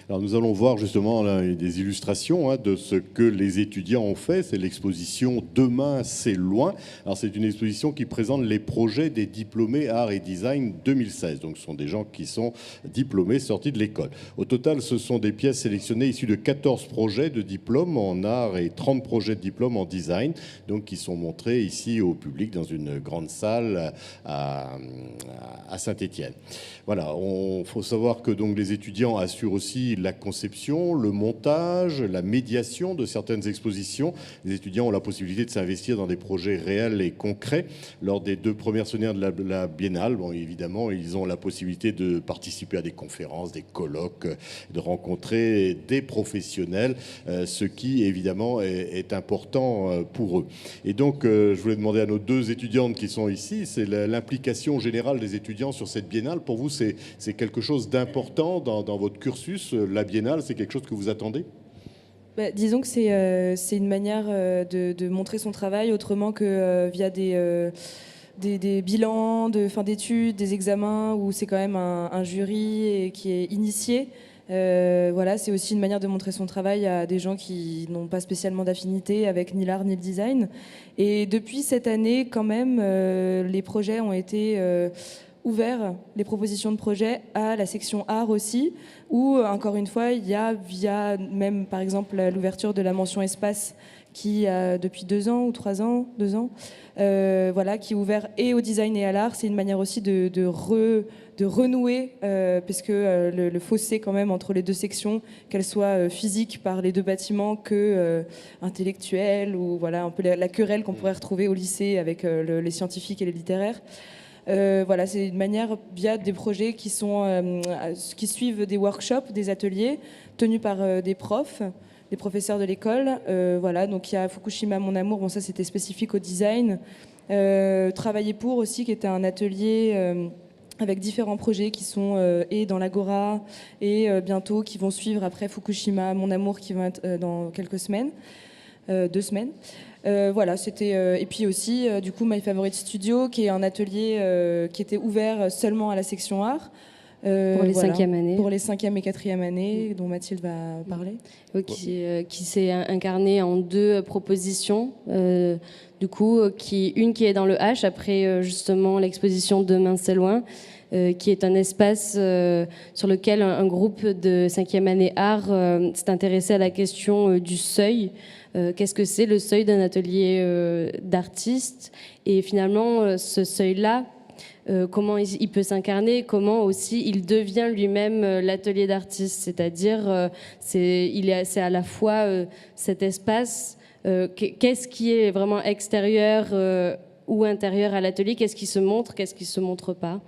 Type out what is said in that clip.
Alors nous allons voir justement là, des illustrations de ce que les étudiants ont fait. C'est l'exposition Demain, c'est loin. Alors c'est une exposition qui présente les projets des diplômés Art et Design 2016. Donc ce sont des gens qui sont diplômés, sortis de l'école. Au total, ce sont des pièces sélectionnées issues de 14 projets de diplôme en art et 30 projets de diplôme en design, donc qui sont montrés ici au public dans une grande salle à Saint-Étienne. Voilà, il faut savoir que donc les étudiants assurent aussi la conception, le montage, la médiation de certaines expositions. Les étudiants ont la possibilité de s'investir dans des projets réels et concrets. Lors des 2 premières semaines de la Biennale, bon, évidemment, ils ont la possibilité de participer à des conférences, des colloques, de rencontrer des professionnels, ce qui, évidemment, est important pour eux. Et donc, je voulais demander à nos 2 étudiantes qui sont ici, c'est l'implication générale des étudiants sur cette Biennale. Pour vous, c'est quelque chose d'important dans votre cursus. La Biennale, c'est quelque chose que vous attendez ? Disons que c'est une manière de montrer son travail autrement que via des bilans de fin d'études, des examens où c'est quand même un jury qui est initié. Voilà, c'est aussi une manière de montrer son travail à des gens qui n'ont pas spécialement d'affinité avec ni l'art ni le design. Et depuis cette année, quand même, les projets ont été ouvert les propositions de projet à la section art aussi, où encore une fois il y a via même par exemple l'ouverture de la mention espace qui depuis 2 ans ou 3 ans, 2 ans, voilà, qui est ouvert et au design et à l'art. C'est une manière aussi de renouer, puisque le fossé quand même entre les 2 sections, qu'elles soient physiques par les 2 bâtiments que intellectuelles, ou voilà un peu la querelle qu'on pourrait retrouver au lycée avec les scientifiques et les littéraires. Voilà, c'est une manière via des projets qui suivent des workshops, des ateliers tenus par des profs, des professeurs de l'école. Voilà, donc il y a Fukushima Mon Amour, bon ça c'était spécifique au design. Travailler pour aussi, qui était un atelier avec différents projets qui sont et dans l'Agora et bientôt qui vont suivre après Fukushima Mon Amour qui va être dans quelques semaines, 2 semaines. Voilà, c'était et puis aussi du coup My Favorite Studio, qui est un atelier qui était ouvert seulement à la section art pour les voilà, 5e années, pour les 5e et 4e années, dont Mathilde va parler. Qui s'est incarné en 2 propositions, du coup, une qui est dans le H après justement l'exposition Demain c'est loin, qui est un espace sur lequel un groupe de 5e année art s'est intéressé à la question du seuil. Qu'est-ce que c'est le seuil d'un atelier d'artiste ? Et finalement, ce seuil-là, comment il peut s'incarner, comment aussi il devient lui-même l'atelier d'artiste, c'est-à-dire c'est à la fois cet espace, qu'est-ce qui est vraiment extérieur ou intérieur à l'atelier, qu'est-ce qui se montre, qu'est-ce qui se montre pas.